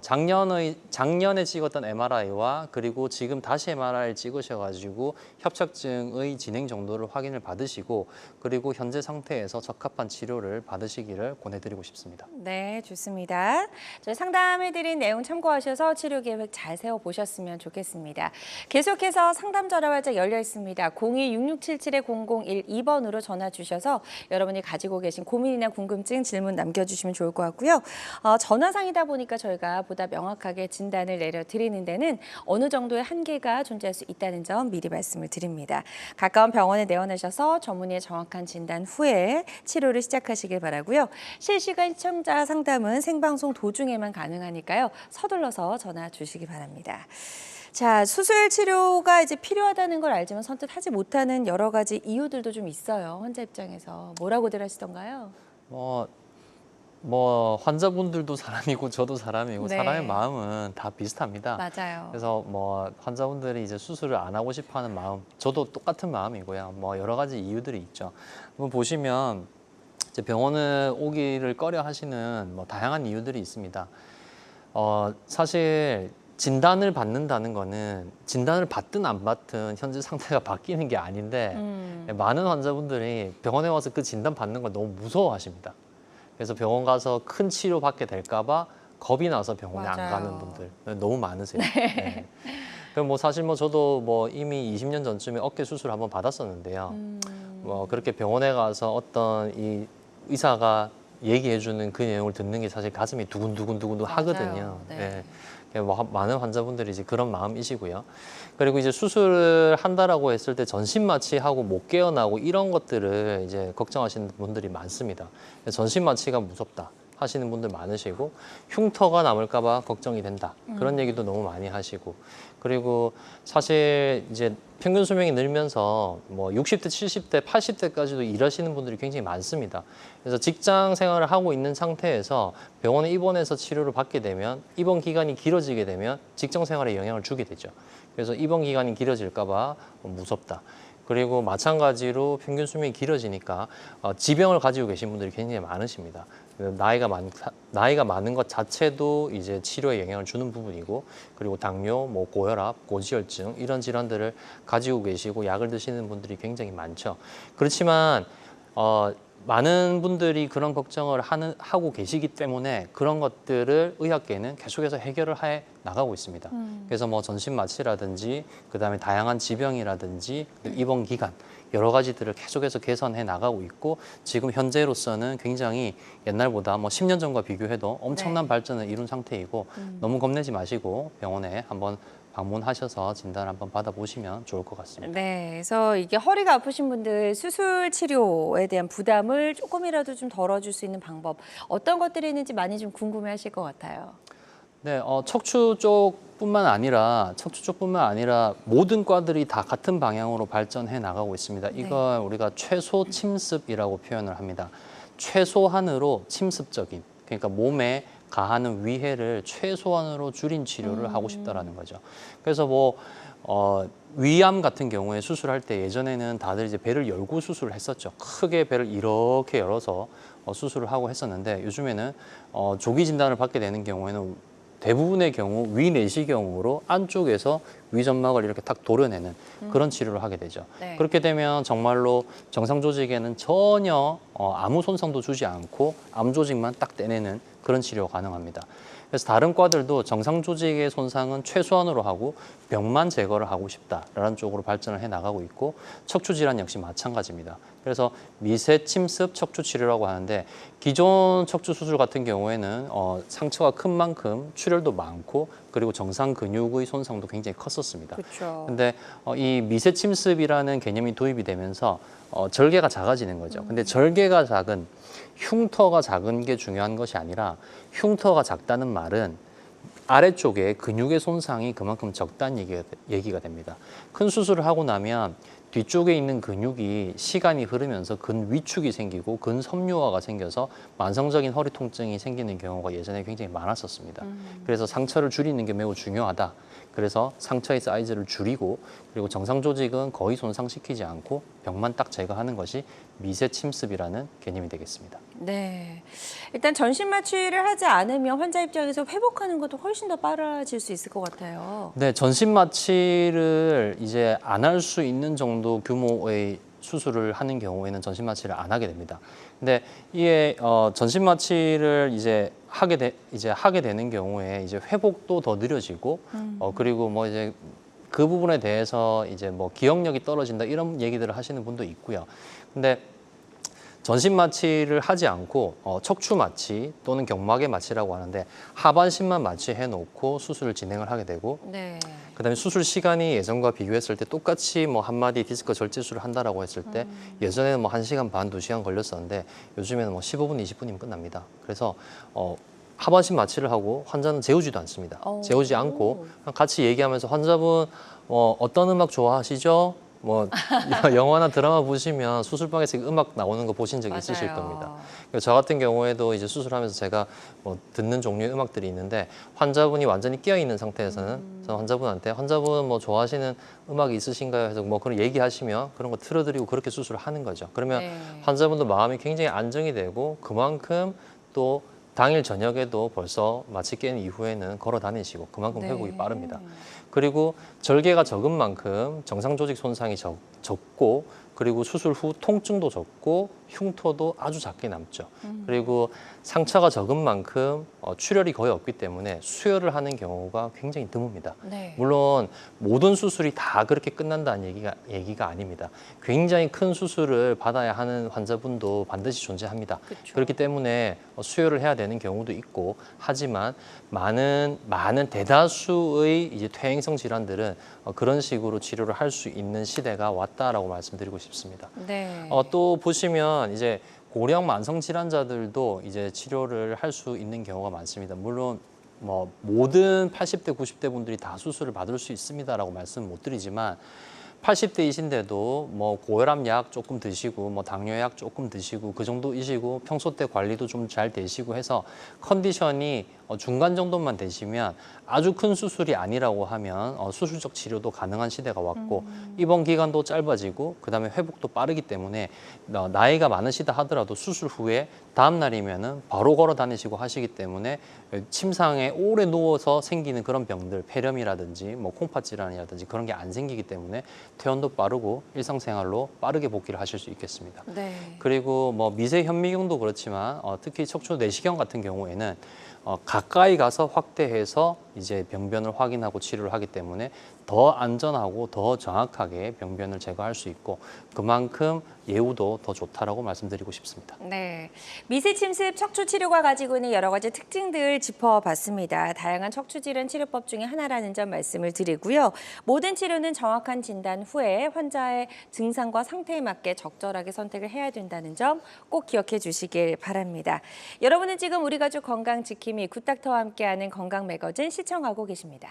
작년에 찍었던 MRI와 그리고 지금 다시 MRI를 찍으셔가지고 협착증의 진행 정도를 확인을 받으시고 그리고 현재 상태에서 적합한 치료를 받으시기를 권해드리고 싶습니다. 네, 좋습니다. 저희 상담해드린 내용 참고하셔서 치료 계획 잘 세워보셨으면 좋겠습니다. 계속해서 상담 전화발자 열려 있습니다. 02-6677-0012번으로 전화 주셔서 여러분이 가지고 계신 고민이나 궁금증, 질문 남겨주시면 좋을 것 같고요. 전화상이다 보니까 저희 저희가 보다 명확하게 진단을 내려드리는 데는 어느 정도의 한계가 존재할 수 있다는 점 미리 말씀을 드립니다. 가까운 병원에 내원하셔서 전문의의 정확한 진단 후에 치료를 시작하시길 바라고요. 실시간 시청자 상담은 생방송 도중에만 가능하니까요. 서둘러서 전화 주시기 바랍니다. 자, 수술 치료가 이제 필요하다는 걸 알지만 선뜻 하지 못하는 여러 가지 이유들도 좀 있어요. 환자 입장에서 뭐라고들 하시던가요? 환자분들도 사람이고 저도 사람이고 네. 사람의 마음은 다 비슷합니다. 맞아요. 그래서 환자분들이 이제 수술을 안 하고 싶어하는 마음, 저도 똑같은 마음이고요. 여러 가지 이유들이 있죠. 한번 보시면 이제 병원을 오기를 꺼려하시는 다양한 이유들이 있습니다. 사실 진단을 받는다는 거는 진단을 받든 안 받든 현재 상태가 바뀌는 게 아닌데 많은 환자분들이 병원에 와서 그 진단 받는 걸 너무 무서워하십니다. 그래서 병원 가서 큰 치료 받게 될까 봐 겁이 나서 병원에 안 맞아요. 가는 분들 너무 많으세요. 네. 그럼 사실 저도 이미 20년 전쯤에 어깨 수술 한번 받았었는데요. 그렇게 병원에 가서 어떤 이 의사가 얘기해주는 그 내용을 듣는 게 사실 가슴이 두근두근 하거든요. 네. 네. 많은 환자분들이 이제 그런 마음이시고요. 그리고 이제 수술을 한다라고 했을 때 전신 마취하고 못 깨어나고 이런 것들을 이제 걱정하시는 분들이 많습니다. 전신 마취가 무섭다 하시는 분들 많으시고 흉터가 남을까 봐 걱정이 된다. 그런 얘기도 너무 많이 하시고 그리고 사실 이제 평균 수명이 늘면서 60대, 70대, 80대까지도 일하시는 분들이 굉장히 많습니다. 그래서 직장 생활을 하고 있는 상태에서 병원에 입원해서 치료를 받게 되면 입원 기간이 길어지게 되면 직장 생활에 영향을 주게 되죠. 그래서 입원 기간이 길어질까 봐 무섭다. 그리고 마찬가지로 평균 수명이 길어지니까 지병을 가지고 계신 분들이 굉장히 많으십니다. 나이가 많은 것 자체도 이제 치료에 영향을 주는 부분이고 그리고 당뇨, 고혈압, 고지혈증 이런 질환들을 가지고 계시고 약을 드시는 분들이 굉장히 많죠. 그렇지만 많은 분들이 그런 걱정을 하고 계시기 때문에 그런 것들을 의학계는 계속해서 해결을 해 나가고 있습니다. 그래서 전신 마취라든지 그다음에 다양한 지병이라든지 입원 기간 여러 가지들을 계속해서 개선해 나가고 있고 지금 현재로서는 굉장히 옛날보다 10년 전과 비교해도 엄청난 발전을 이룬 상태이고 너무 겁내지 마시고 병원에 한번 방문하셔서 진단을 한번 받아보시면 좋을 것 같습니다. 네, 그래서 이게 허리가 아프신 분들 수술 치료에 대한 부담을 조금이라도 좀 덜어줄 수 있는 방법 어떤 것들이 있는지 많이 좀 궁금해하실 것 같아요. 네, 척추 쪽뿐만 아니라 모든 과들이 다 같은 방향으로 발전해 나가고 있습니다. 이걸 우리가 최소 침습이라고 표현을 합니다. 최소한으로 침습적인, 그러니까 몸에 가하는 위해를 최소한으로 줄인 치료를 하고 싶다라는 거죠. 그래서 위암 같은 경우에 수술할 때 예전에는 다들 이제 배를 열고 수술을 했었죠. 크게 배를 이렇게 열어서 수술을 하고 했었는데 요즘에는 조기 진단을 받게 되는 경우에는 대부분의 경우 위내시경으로 안쪽에서 위점막을 이렇게 탁 도려내는 그런 치료를 하게 되죠. 네. 그렇게 되면 정말로 정상 조직에는 전혀 아무 손상도 주지 않고 암 조직만 딱 떼내는 그런 치료가 가능합니다. 그래서 다른 과들도 정상 조직의 손상은 최소한으로 하고 병만 제거를 하고 싶다라는 쪽으로 발전을 해 나가고 있고 척추 질환 역시 마찬가지입니다. 그래서 미세 침습 척추 치료라고 하는데 기존 척추 수술 같은 경우에는 상처가 큰 만큼 출혈도 많고 그리고 정상 근육의 손상도 굉장히 컸었습니다. 그렇죠. 근데 이 미세 침습이라는 개념이 도입이 되면서 절개가 작아지는 거죠. 근데 절개가 작은 흉터가 작은 게 중요한 것이 아니라 흉터가 작다는 말은 아래쪽에 근육의 손상이 그만큼 적다는 얘기가 됩니다. 큰 수술을 하고 나면 뒤쪽에 있는 근육이 시간이 흐르면서 근위축이 생기고 근섬유화가 생겨서 만성적인 허리 통증이 생기는 경우가 예전에 굉장히 많았었습니다. 그래서 상처를 줄이는 게 매우 중요하다. 그래서 상처의 사이즈를 줄이고 그리고 정상 조직은 거의 손상시키지 않고 병만 딱 제거하는 것이 미세 침습이라는 개념이 되겠습니다. 네, 일단 전신 마취를 하지 않으면 환자 입장에서 회복하는 것도 훨씬 더 빨라질 수 있을 것 같아요. 네, 전신 마취를 이제 안 할 수 있는 정도 규모의 수술을 하는 경우에는 전신 마취를 안 하게 됩니다. 근데 이게 전신 마취를 이제 하게 되는 경우에 이제 회복도 더 느려지고 그리고 이제 그 부분에 대해서 이제 기억력이 떨어진다 이런 얘기들을 하시는 분도 있고요. 근데 전신 마취를 하지 않고 척추 마취 또는 경막의 마취라고 하는데 하반신만 마취해 놓고 수술을 진행을 하게 되고 네. 그다음에 수술 시간이 예전과 비교했을 때 똑같이 뭐 한마디 디스크 절제술을 한다라고 했을 때 예전에는 뭐 1시간 반, 2시간 걸렸었는데 요즘에는 뭐 15분, 20분이면 끝납니다. 그래서 하반신 마취를 하고 환자는 재우지도 않습니다. 재우지 않고 같이 얘기하면서 환자분 어떤 음악 좋아하시죠? 뭐 영화나 드라마 보시면 수술방에서 음악 나오는 거 보신 적 있으실 맞아요. 겁니다. 저 같은 경우에도 이제 수술하면서 제가 뭐 듣는 종류의 음악들이 있는데 환자분이 완전히 깨어 있는 상태에서는 저는 환자분 뭐 좋아하시는 음악이 있으신가요? 해서 뭐 그런 얘기하시면 그런 거 틀어드리고 그렇게 수술을 하는 거죠. 그러면 네. 환자분도 마음이 굉장히 안정이 되고 그만큼 또 당일 저녁에도 벌써 마취 깬 이후에는 걸어 다니시고 그만큼 회복이 네. 빠릅니다. 그리고 절개가 적은 만큼 정상 조직 손상이 적고 그리고 수술 후 통증도 적고 흉터도 아주 작게 남죠. 그리고 상처가 적은 만큼 출혈이 거의 없기 때문에 수혈을 하는 경우가 굉장히 드뭅니다. 네. 물론 모든 수술이 다 그렇게 끝난다는 얘기가 아닙니다. 굉장히 큰 수술을 받아야 하는 환자분도 반드시 존재합니다. 그쵸. 그렇기 때문에 수혈을 해야 되는 경우도 있고 하지만 많은 대다수의 이제 퇴행성 질환들은 그런 식으로 치료를 할 수 있는 시대가 왔다라고 말씀드리고 싶습니다. 네. 또 보시면 이제 고령 만성 질환자들도 이제 치료를 할 수 있는 경우가 많습니다. 물론 뭐 모든 80대, 90대 분들이 다 수술을 받을 수 있습니다라고 말씀 못 드리지만 80대이신데도 뭐 고혈압 약 조금 드시고 뭐 당뇨약 조금 드시고 그 정도이시고 평소 때 관리도 좀 잘 되시고 해서 컨디션이 중간 정도만 되시면 아주 큰 수술이 아니라고 하면 수술적 치료도 가능한 시대가 왔고 입원 기간도 짧아지고 그다음에 회복도 빠르기 때문에 나이가 많으시다 하더라도 수술 후에 다음 날이면은 바로 걸어 다니시고 하시기 때문에 침상에 오래 누워서 생기는 그런 병들 폐렴이라든지 뭐 콩팥 질환이라든지 그런 게 안 생기기 때문에 퇴원도 빠르고 일상생활로 빠르게 복귀를 하실 수 있겠습니다. 네. 그리고 뭐 미세 현미경도 그렇지만 특히 척추 내시경 같은 경우에는 가까이 가서 확대해서 이제 병변을 확인하고 치료를 하기 때문에 더 안전하고 더 정확하게 병변을 제거할 수 있고 그만큼 예후도 더 좋다라고 말씀드리고 싶습니다. 네, 미세 침습 척추 치료가 가지고 있는 여러 가지 특징들 짚어봤습니다. 다양한 척추 질환 치료법 중에 하나라는 점 말씀을 드리고요. 모든 치료는 정확한 진단 후에 환자의 증상과 상태에 맞게 적절하게 선택을 해야 된다는 점 꼭 기억해 주시길 바랍니다. 여러분은 지금 우리 가족 건강 지킴이 굿닥터와 함께하는 건강 매거진 시청하고 계십니다.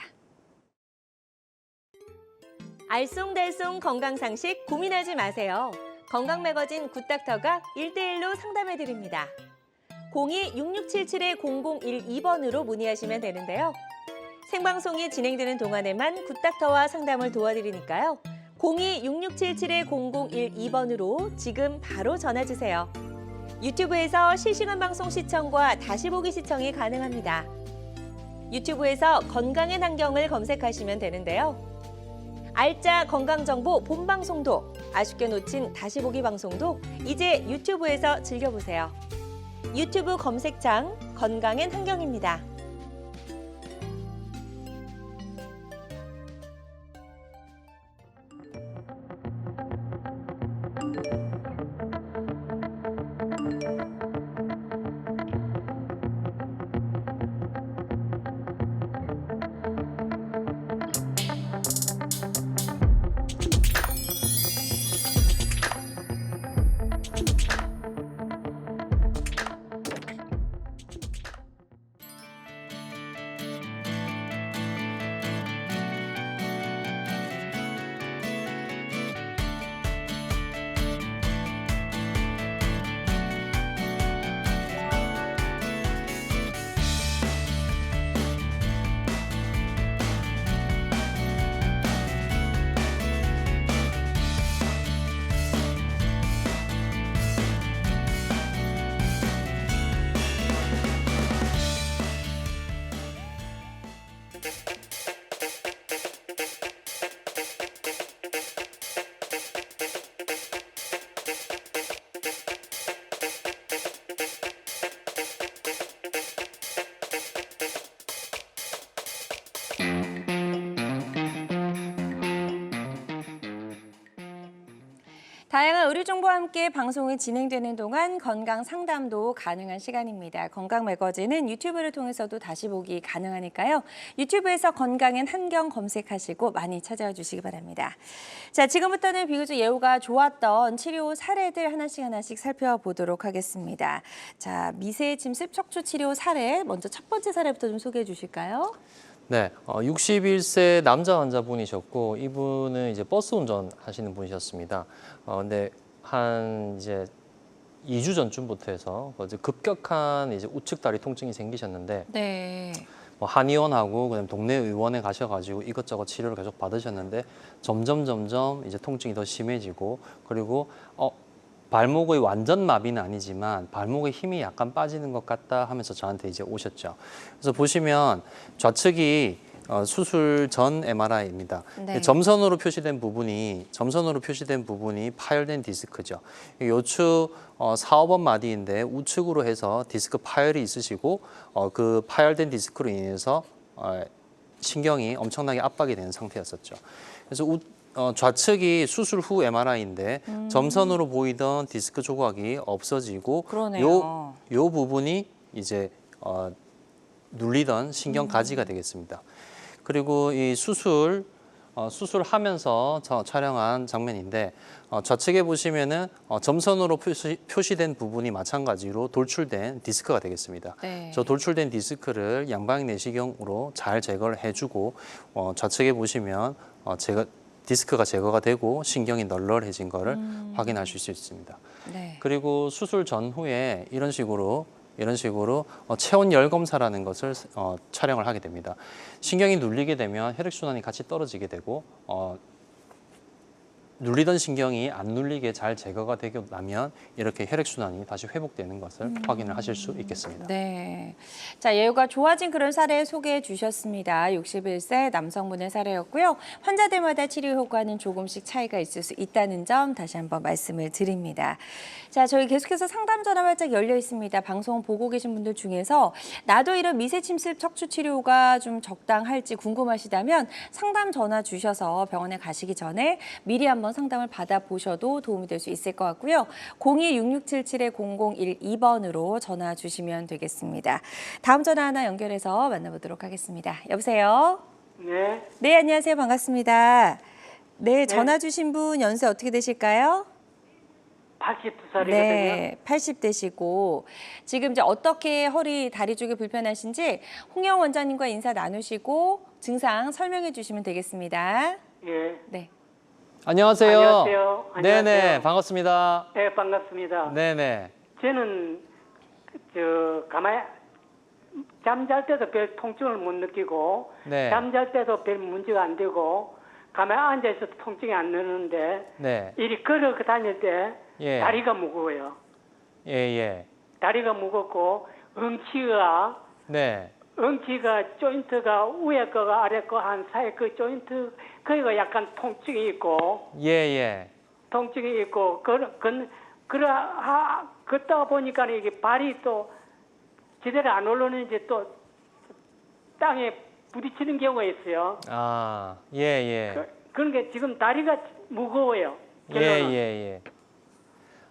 알쏭달쏭 건강상식 고민하지 마세요. 건강 매거진 굿닥터가 1대1로 상담해드립니다. 02-6677-0012번으로 문의하시면 되는데요. 생방송이 진행되는 동안에만 굿닥터와 상담을 도와드리니까요. 02-6677-0012번으로 지금 바로 전화주세요. 유튜브에서 실시간 방송 시청과 다시 보기 시청이 가능합니다. 유튜브에서 건강의 환경을 검색하시면 되는데요. 알짜 건강정보 본방송도 아쉽게 놓친 다시 보기 방송도 이제 유튜브에서 즐겨보세요. 유튜브 검색창 건강엔 환경입니다. 의료 정보와 함께 방송이 진행되는 동안 건강 상담도 가능한 시간입니다. 건강 매거진은 유튜브를 통해서도 다시 보기 가능하니까요. 유튜브에서 건강엔 한경 검색하시고 많이 찾아와 주시기 바랍니다. 자, 지금부터는 비교적 예후가 좋았던 치료 사례들 하나씩 살펴보도록 하겠습니다. 자, 미세 침습 척추 치료 사례, 먼저 첫 번째 사례부터 좀 소개해 주실까요? 네, 61세 남자 환자분이셨고 이분은 이제 버스 운전하시는 분이셨습니다. 근데 한 이제 2주 전쯤부터 해서 이제 급격한 이제 우측 다리 통증이 생기셨는데 네. 뭐 한의원하고 그다음 동네 의원에 가셔가지고 이것저것 치료를 계속 받으셨는데 점점 이제 통증이 더 심해지고 그리고 발목의 완전 마비는 아니지만 발목의 힘이 약간 빠지는 것 같다 하면서 저한테 이제 오셨죠. 그래서 보시면 좌측이 수술 전 MRI입니다. 네. 점선으로 표시된 부분이 파열된 디스크죠. 요측 4, 5번 마디인데 우측으로 해서 디스크 파열이 있으시고 그 파열된 디스크로 인해서 신경이 엄청나게 압박이 되는 상태였었죠. 그래서 좌측이 수술 후 MRI인데 점선으로 보이던 디스크 조각이 없어지고 그러네요. 요 부분이 이제 눌리던 신경 가지가 되겠습니다. 그리고 이 수술하면서 촬영한 장면인데 좌측에 보시면은 점선으로 표시된 부분이 마찬가지로 돌출된 디스크가 되겠습니다. 네. 저 돌출된 디스크를 양방향 내시경으로 잘 제거를 해주고 좌측에 보시면 디스크가 제거가 되고 신경이 널널해진 거를 확인하실 수 있습니다. 네. 그리고 수술 전후에 이런 식으로 체온 열 검사라는 것을 촬영을 하게 됩니다. 신경이 눌리게 되면 혈액순환이 같이 떨어지게 되고 눌리던 신경이 안 눌리게 잘 제거가 되고 나면 이렇게 혈액순환이 다시 회복되는 것을 확인을 하실 수 있겠습니다. 네. 자, 예후가 좋아진 그런 사례 소개해 주셨습니다. 61세 남성분의 사례였고요. 환자들마다 치료 효과는 조금씩 차이가 있을 수 있다는 점 다시 한번 말씀을 드립니다. 자, 저희 계속해서 상담 전화 활짝 열려 있습니다. 방송 보고 계신 분들 중에서 나도 이런 미세 침습 척추 치료가 좀 적당할지 궁금하시다면 상담 전화 주셔서 병원에 가시기 전에 미리 한번 상담을 받아보셔도 도움이 될 수 있을 것 같고요. 02-6677-0012번으로 전화 주시면 되겠습니다. 다음 전화 하나 연결해서 만나보도록 하겠습니다. 여보세요? 네. 네, 안녕하세요. 반갑습니다. 네, 전화 주신 분 연세 어떻게 되실까요? 82살이거든요. 네, 80대시고 지금 이제 어떻게 허리, 다리 쪽이 불편하신지 홍영 원장님과 인사 나누시고 증상 설명해 주시면 되겠습니다. 예. 네. 안녕하세요. 안녕하세요. 네네, 안녕하세요. 반갑습니다. 네, 반갑습니다. 네네. 저는 가만히 잠잘 때도 별 통증을 못 느끼고 네. 잠잘 때도 별 문제가 안 되고 가만히 앉아 있어도 통증이 안 나는데 네. 이리 걸어 다닐 때 예. 다리가 무거워요. 예. 다리가 무겁고 엉치가 네. 조인트가 위에 거가 아래 거 한 사이 그 조인트 거기가 약간 통증이 있고 예. 통증이 있고 걷다가 보니까 이게 발이 또 제대로 안 올라오는지 또 땅에 부딪히는 경우가 있어요. 아, 예. 그런 게 지금 다리가 무거워요. 결론은. 예.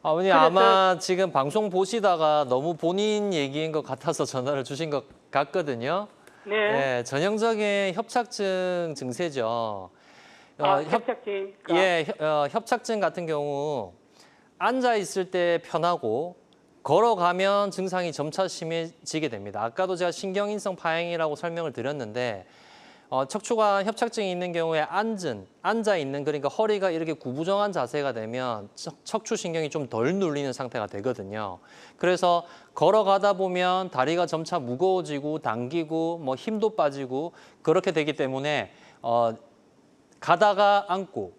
아버님 그래서- 아마 지금 방송 보시다가 너무 본인 얘기인 것 같아서 전화를 주신 것 같거든요. 네. 네, 전형적인 협착증 증세죠. 협착증이니까. 협착증 같은 경우 앉아 있을 때 편하고 걸어가면 증상이 점차 심해지게 됩니다. 아까도 제가 신경인성 파행이라고 설명을 드렸는데 척추관 협착증이 있는 경우에 앉아 있는 그러니까 허리가 이렇게 구부정한 자세가 되면 척추 신경이 좀 덜 눌리는 상태가 되거든요. 그래서 걸어가다 보면 다리가 점차 무거워지고 당기고 뭐 힘도 빠지고 그렇게 되기 때문에 가다가 앉고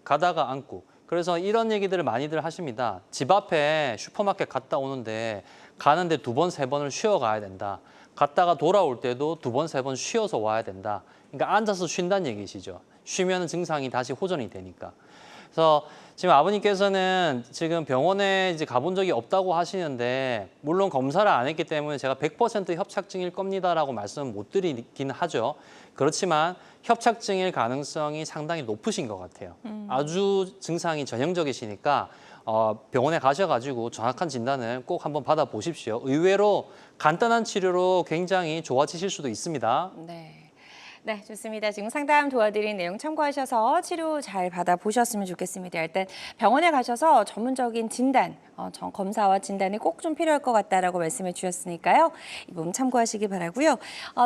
그래서 이런 얘기들을 많이들 하십니다. 집 앞에 슈퍼마켓 갔다 오는데 가는데 2번, 3번을 쉬어 가야 된다. 갔다가 돌아올 때도 2번, 3번 쉬어서 와야 된다. 그러니까 앉아서 쉰다는 얘기시죠. 쉬면 증상이 다시 호전이 되니까. 그래서 지금 아버님께서는 지금 병원에 이제 가본 적이 없다고 하시는데 물론 검사를 안 했기 때문에 제가 100% 협착증일 겁니다라고 말씀은 못 드리긴 하죠. 그렇지만 협착증일 가능성이 상당히 높으신 것 같아요. 아주 증상이 전형적이시니까 병원에 가셔가지고 정확한 진단을 꼭 한번 받아보십시오. 의외로 간단한 치료로 굉장히 좋아지실 수도 있습니다. 네. 네, 좋습니다. 지금 상담 도와드린 내용 참고하셔서 치료 잘 받아보셨으면 좋겠습니다. 일단 병원에 가셔서 전문적인 진단, 검사와 진단이 꼭 좀 필요할 것 같다라고 말씀해 주셨으니까요. 이 부분 참고하시기 바라고요.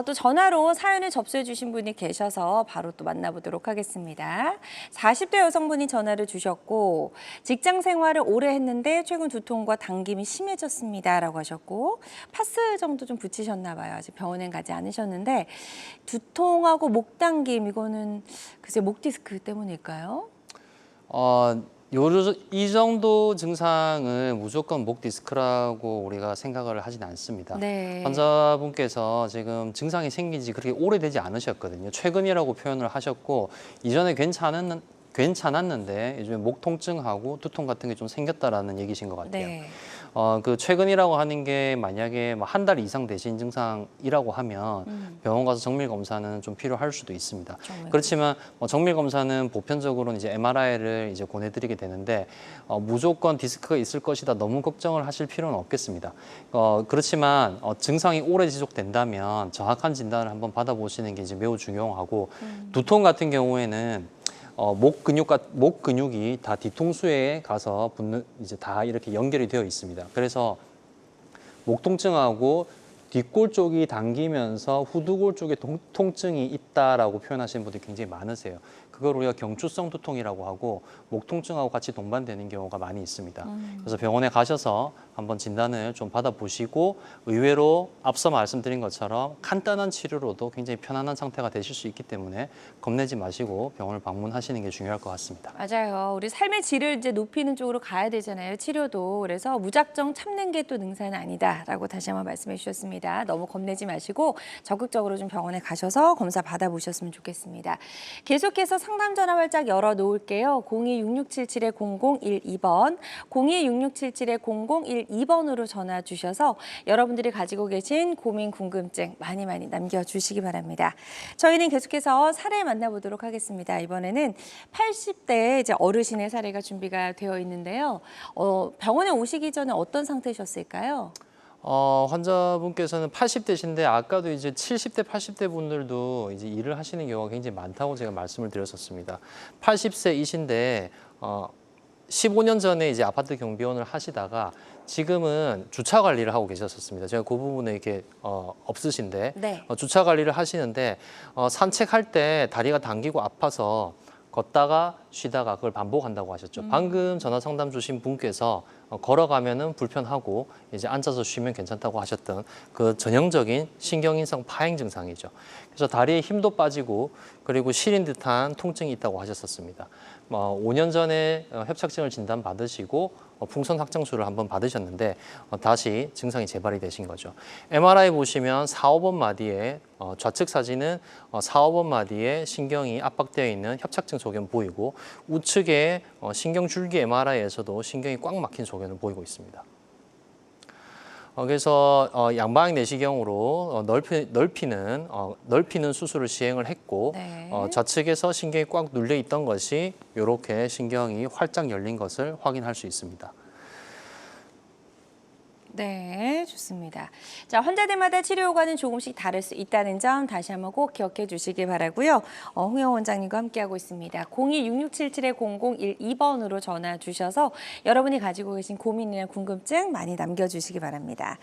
또 전화로 사연을 접수해 주신 분이 계셔서 바로 또 만나보도록 하겠습니다. 40대 여성분이 전화를 주셨고 직장 생활을 오래 했는데 최근 두통과 당김이 심해졌습니다라고 하셨고 파스 정도 좀 붙이셨나 봐요. 아직 병원에 가지 않으셨는데 두통하고 목 당김 이거는 글쎄 목 디스크 때문일까요? 이 정도 증상은 무조건 목 디스크라고 우리가 생각을 하진 않습니다. 네. 환자분께서 지금 증상이 생긴 지 그렇게 오래되지 않으셨거든요. 최근이라고 표현을 하셨고 이전에 괜찮았는데 요즘에 목 통증하고 두통 같은 게 좀 생겼다라는 얘기신 것 같아요. 네. 그 최근이라고 하는 게 만약에 뭐 한 달 이상 되신 증상이라고 하면 병원 가서 정밀 검사는 좀 필요할 수도 있습니다. 정말. 그렇지만 정밀 검사는 보편적으로는 이제 MRI를 이제 권해드리게 되는데 무조건 디스크가 있을 것이다 너무 걱정을 하실 필요는 없겠습니다. 그렇지만 증상이 오래 지속된다면 정확한 진단을 한번 받아보시는 게 이제 매우 중요하고 두통 같은 경우에는 목 근육이 다 뒤통수에 가서 붙는 이제 다 이렇게 연결이 되어 있습니다. 그래서 목 통증하고 뒷골 쪽이 당기면서 후두골 쪽에 통증이 있다라고 표현하시는 분들이 굉장히 많으세요. 그걸 우리가 경추성 두통이라고 하고 목 통증하고 같이 동반되는 경우가 많이 있습니다. 그래서 병원에 가셔서 한번 진단을 좀 받아보시고 의외로 앞서 말씀드린 것처럼 간단한 치료로도 굉장히 편안한 상태가 되실 수 있기 때문에 겁내지 마시고 병원을 방문하시는 게 중요할 것 같습니다. 맞아요. 우리 삶의 질을 이제 높이는 쪽으로 가야 되잖아요. 치료도. 그래서 무작정 참는 게 또 능사는 아니다라고 다시 한번 말씀해 주셨습니다. 너무 겁내지 마시고 적극적으로 좀 병원에 가셔서 검사 받아보셨으면 좋겠습니다. 계속해서 상담 전화 활짝 열어놓을게요. 02-6677-0012번, 02-6677-0012번으로 전화 주셔서 여러분들이 가지고 계신 고민, 궁금증 많이 남겨주시기 바랍니다. 저희는 계속해서 사례 만나보도록 하겠습니다. 이번에는 80대 이제 어르신의 사례가 준비가 되어 있는데요. 병원에 오시기 전에 어떤 상태셨을까요? 환자분께서는 80대신데 아까도 이제 70대, 80대 분들도 이제 일을 하시는 경우가 굉장히 많다고 제가 말씀을 드렸었습니다. 80세이신데 15년 전에 이제 아파트 경비원을 하시다가 지금은 주차 관리를 하고 계셨었습니다. 제가 그 부분에 이렇게 없으신데 네. 주차 관리를 하시는데 산책할 때 다리가 당기고 아파서 걷다가 쉬다가 그걸 반복한다고 하셨죠. 방금 전화 상담 주신 분께서 걸어가면은 불편하고 이제 앉아서 쉬면 괜찮다고 하셨던 그 전형적인 신경인성 파행 증상이죠. 그래서 다리에 힘도 빠지고 그리고 시린 듯한 통증이 있다고 하셨었습니다. 5년 전에 협착증을 진단받으시고 풍선 확장술을 한번 받으셨는데 다시 증상이 재발이 되신 거죠. MRI 보시면 4, 5번 마디에 좌측 사진은 4, 5번 마디에 신경이 압박되어 있는 협착증 소견 보이고 우측에 신경줄기 MRI에서도 신경이 꽉 막힌 소견을 보이고 있습니다. 그래서 양방향 내시경으로 넓히는 수술을 시행을 했고 네. 좌측에서 신경이 꽉 눌려 있던 것이 이렇게 신경이 활짝 열린 것을 확인할 수 있습니다. 네, 좋습니다. 자, 환자들마다 치료 효과는 조금씩 다를 수 있다는 점 다시 한번 꼭 기억해 주시기 바라고요. 홍영 원장님과 함께하고 있습니다. 02-6677-0012번으로 전화 주셔서 여러분이 가지고 계신 고민이나 궁금증 많이 남겨주시기 바랍니다.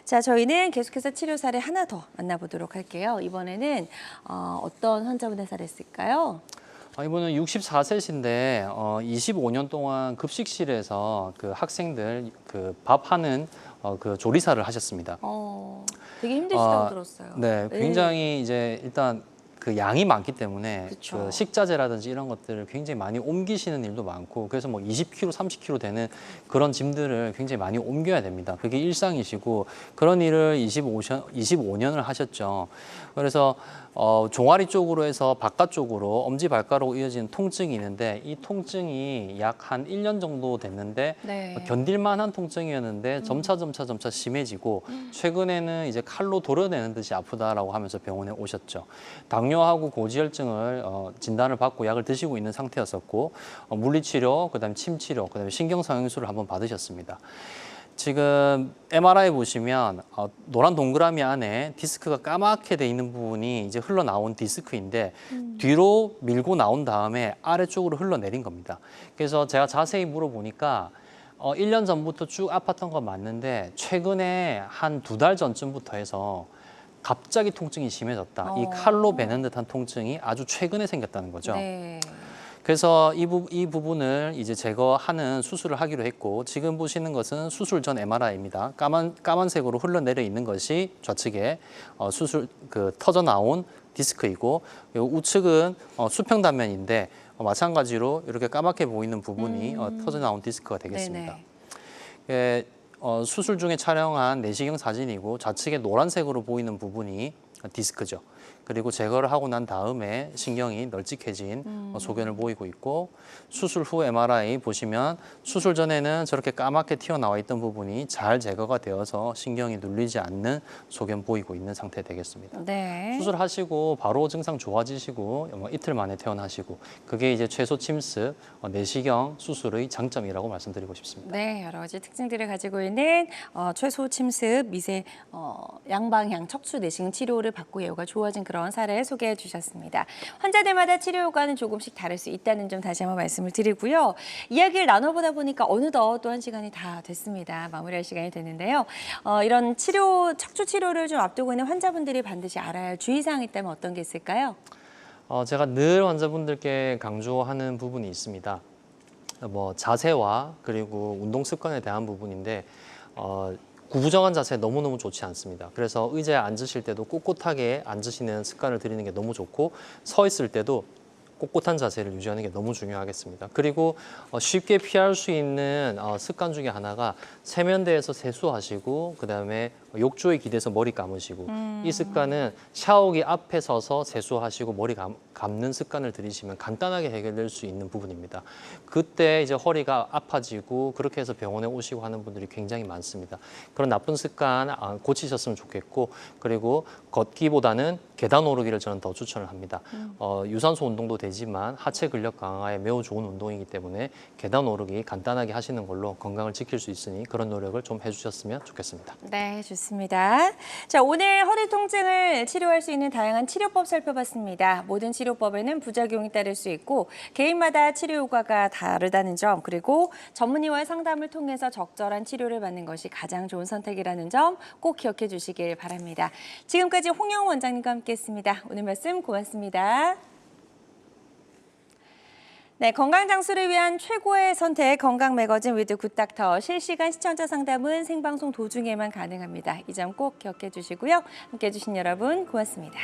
자, 저희는 계속해서 치료 사례 하나 더 만나보도록 할게요. 이번에는 어떤 환자분의 사례였을까요? 이분은 64세신데 25년 동안 급식실에서 그 학생들 그 밥하는 그 조리사를 하셨습니다. 되게 힘드시다고 들었어요. 네, 굉장히 이제 일단 그 양이 많기 때문에 그쵸. 그 식자재라든지 이런 것들을 굉장히 많이 옮기시는 일도 많고 그래서 뭐 20kg, 30kg 되는 그런 짐들을 굉장히 많이 옮겨야 됩니다. 그게 일상이시고 그런 일을 25년을 하셨죠. 그래서 종아리 쪽으로 해서 바깥쪽으로 엄지발가락으로 이어지는 통증이 있는데 이 통증이 약 한 1년 정도 됐는데 네. 견딜만한 통증이었는데 점차 심해지고 최근에는 이제 칼로 도려내는 듯이 아프다라고 하면서 병원에 오셨죠. 당뇨 당뇨하고 고지혈증을 진단을 받고 약을 드시고 있는 상태였었고 물리치료, 그다음에 침치료, 그다음에 신경성형수를 한번 받으셨습니다. 지금 MRI 보시면 노란 동그라미 안에 디스크가 까맣게 돼 있는 부분이 이제 흘러나온 디스크인데 뒤로 밀고 나온 다음에 아래쪽으로 흘러내린 겁니다. 그래서 제가 자세히 물어보니까 1년 전부터 쭉 아팠던 건 맞는데 최근에 한 2달 전쯤부터 해서 갑자기 통증이 심해졌다. 이 칼로 베는 듯한 통증이 아주 최근에 생겼다는 거죠. 네. 그래서 이 부분을 이제 제거하는 수술을 하기로 했고 지금 보시는 것은 수술 전 MRI입니다. 까만색으로 흘러내려 있는 것이 좌측에 수술 터져 나온 디스크이고 우측은 수평단면인데 마찬가지로 이렇게 까맣게 보이는 부분이 터져 나온 디스크가 되겠습니다. 수술 중에 촬영한 내시경 사진이고 좌측에 노란색으로 보이는 부분이 디스크죠. 그리고 제거를 하고 난 다음에 신경이 널찍해진 소견을 보이고 있고 수술 후 MRI 보시면 수술 전에는 저렇게 까맣게 튀어나와 있던 부분이 잘 제거가 되어서 신경이 눌리지 않는 소견 보이고 있는 상태 되겠습니다. 네. 수술하시고 바로 증상 좋아지시고 이틀 만에 퇴원하시고 그게 이제 최소 침습, 내시경 수술의 장점이라고 말씀드리고 싶습니다. 네, 여러 가지 특징들을 가지고 있는 최소 침습, 미세 양방향 척추 내시경 치료를 받고 예후가 좋아진 그런 사례 소개해 주셨습니다. 환자들마다 치료 효과는 조금씩 다를 수 있다는 점 다시 한번 말씀을 드리고요. 이야기를 나눠보다 보니까 어느덧 또 한 시간이 다 됐습니다. 마무리할 시간이 됐는데요. 이런 척추 치료를 좀 앞두고 있는 환자분들이 반드시 알아야 할 주의사항이 있다면 어떤 게 있을까요? 제가 늘 환자분들께 강조하는 부분이 있습니다. 자세와 그리고 운동 습관에 대한 부분인데 구부정한 자세 너무너무 좋지 않습니다. 그래서 의자에 앉으실 때도 꼿꼿하게 앉으시는 습관을 들이는 게 너무 좋고 서 있을 때도 꼿꼿한 자세를 유지하는 게 너무 중요하겠습니다. 그리고 쉽게 피할 수 있는 습관 중에 하나가 세면대에서 세수하시고 그다음에 욕조에 기대서 머리 감으시고 이 습관은 샤워기 앞에 서서 세수하시고 머리 감는 습관을 들이시면 간단하게 해결될 수 있는 부분입니다. 그때 이제 허리가 아파지고 그렇게 해서 병원에 오시고 하는 분들이 굉장히 많습니다. 그런 나쁜 습관 고치셨으면 좋겠고 그리고 걷기보다는 계단 오르기를 저는 더 추천을 합니다. 유산소 운동도 되지만 하체 근력 강화에 매우 좋은 운동이기 때문에 계단 오르기 간단하게 하시는 걸로 건강을 지킬 수 있으니 그런 노력을 좀 해주셨으면 좋겠습니다. 네, 좋습니다. 자, 오늘 허리 통증을 치료할 수 있는 다양한 치료법 살펴봤습니다. 모든 치료법에는 부작용이 따를 수 있고 개인마다 치료 효과가 다르다는 점 그리고 전문의와의 상담을 통해서 적절한 치료를 받는 것이 가장 좋은 선택이라는 점 꼭 기억해 주시길 바랍니다. 지금까지 홍영 원장님과 함께했습니다. 오늘 말씀 고맙습니다. 네, 건강 장수를 위한 최고의 선택 건강 매거진 위드 굿닥터 실시간 시청자 상담은 생방송 도중에만 가능합니다. 이 점 꼭 기억해 주시고요. 함께해 주신 여러분 고맙습니다.